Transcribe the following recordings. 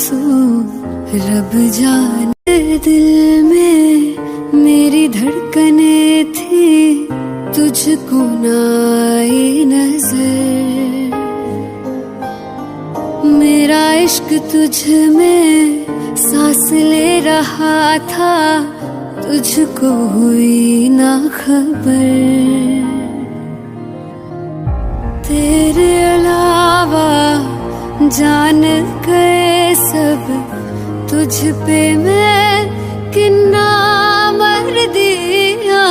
आंसू रब जाने। दिल में मेरी धड़कने थी, तुझको ना आई नजर। मेरा इश्क तुझ में सांस ले रहा था, तुझको हुई ना खबर। तेरे अलावा जान गए सब, तुझ पे मैं किन्ना मर दिया।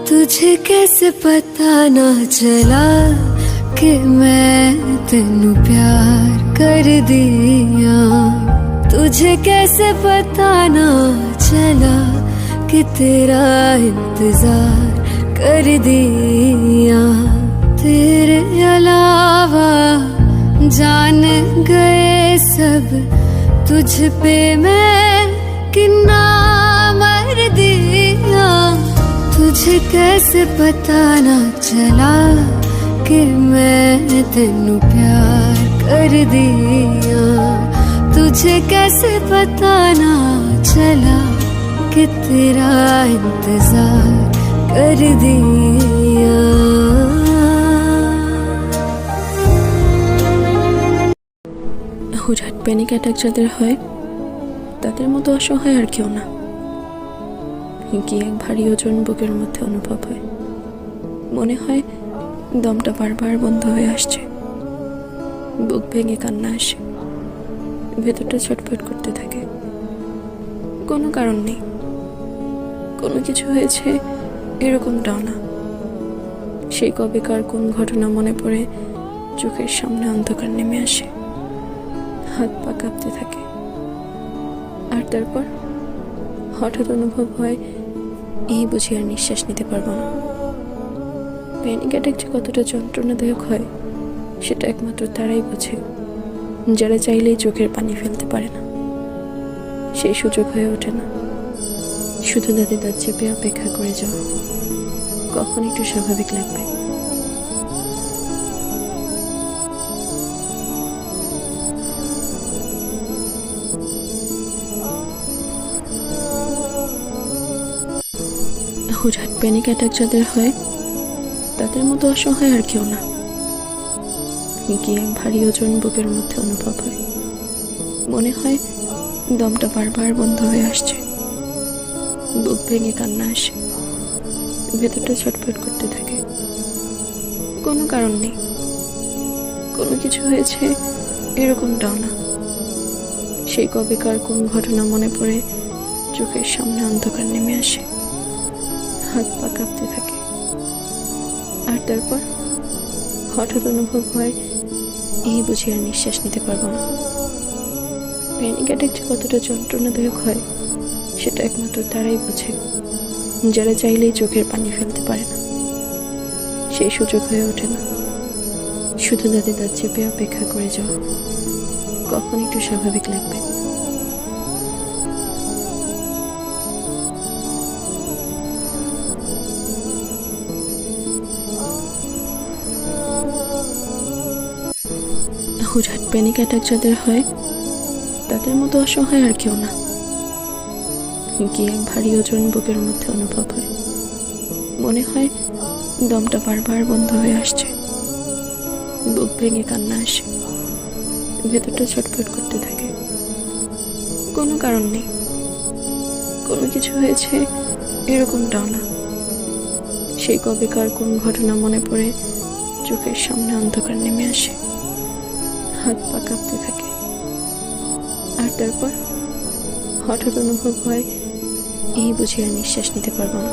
तुझे कैसे पता ना चला कि मैं तेनू प्यार कर दिया। तुझे कैसे पता ना चला कि तेरा इंतजार कर दिया। तेरे अलावा जान गए सब, तुझ पे मैं किन्ना मर दिया। तुझे कैसे पता ना चला कि मैं तेनू प्यार कर दिया। तुझे कैसे पता ना चला कि तेरा इंतजार कर दिया। হুটহাট প্যানিক অ্যাটাক যাদের হয় তাদের মতো অসহায় আর কেউ না। কি এক ভারী ওজন বুকের মধ্যে অনুভব হয়, মনে হয় দমটা বারবার বন্ধ হয়ে আসছে। বুক ভেঙে কান্না আসে, ভেতরটা ছটফট করতে থাকে। কোনো কারণ নেই, কোনো কিছু হয়েছে এরকমটাও না। সেই কবেকার কোন ঘটনা মনে পড়ে চোখের সামনে অন্ধকার নেমে আসে, হাত পা কাঁপতে থাকে। আর তারপর হঠাৎ অনুভব হয় এই বুঝি আর নিঃশ্বাস নিতে পারবো না। প্যানিক অ্যাটাক যে কতটা যন্ত্রণাদায়ক হয় সেটা একমাত্র তারাই বোঝে যারা চাইলেই চোখের পানি ফেলতে পারে না। সেই সুযোগ হয়ে ওঠে না, শুধু দাঁতে দাঁত চেপে অপেক্ষা করে যাও কখন একটু স্বাভাবিক লাগবে। হুটহাট প্যানিক অ্যাটাক যাদের হয় তাদের মতো অসহায় আর কেউ না। কি এক ভারী ওজন বুকের মধ্যে অনুভব হয়, মনে হয় দমটা বারবার বন্ধ হয়ে আসছে। বুক ভেঙে কান্না আসে, ভেতরটা ছটফট করতে থাকে। কোনো কারণ নেই, কোনো কিছু হয়েছে এরকমটাও না। সেই কবেকার কোন ঘটনা মনে পড়ে চোখের সামনে অন্ধকার নেমে আসে, হাত পা কাঁপতে থাকে। আর তারপর হঠাৎ অনুভব হয় এই বুঝি আর নিঃশ্বাস নিতে পারবো না। প্যানিক অ্যাটাক যে কতটা যন্ত্রণাদায়ক হয় সেটা একমাত্র তারাই বোঝে যারা চাইলেই চোখের পানি ফেলতে পারে না। সেই সুযোগ হয়ে ওঠে না, শুধু দাঁতে দাঁত চেপে অপেক্ষা করে যাও কখন একটু স্বাভাবিক লাগবে। হুটহাট প্যানিক অ্যাটাক যাদের হয় তাদের মতো অসহায় আর কেউ না। কি এক ভারী ওজন বুকের মধ্যে অনুভব হয়, মনে হয় দমটা বারবার বন্ধ হয়ে আসছে। বুক ভেঙে কান্না আসে, ভেতরটা ছটফট করতে থাকে। কোনো কারণ নেই, কোনো কিছু হয়েছে এরকমটাও না। সেই কবেকার কোন ঘটনা মনে পড়ে চোখের সামনে অন্ধকার নেমে আসে, হাত পা কাঁপতে থাকে। আর তারপর হঠাৎ অনুভব হয় এই বুঝি আর নিঃশ্বাস নিতে পারবো না।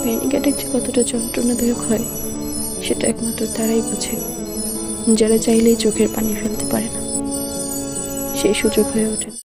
প্যানিক অ্যাটাক যে কতটা যন্ত্রণাদায়ক হয় সেটা একমাত্র তারাই বোঝে যারা চাইলেই চোখের পানি ফেলতে পারে না। সেই সুযোগ হয়ে ওঠে।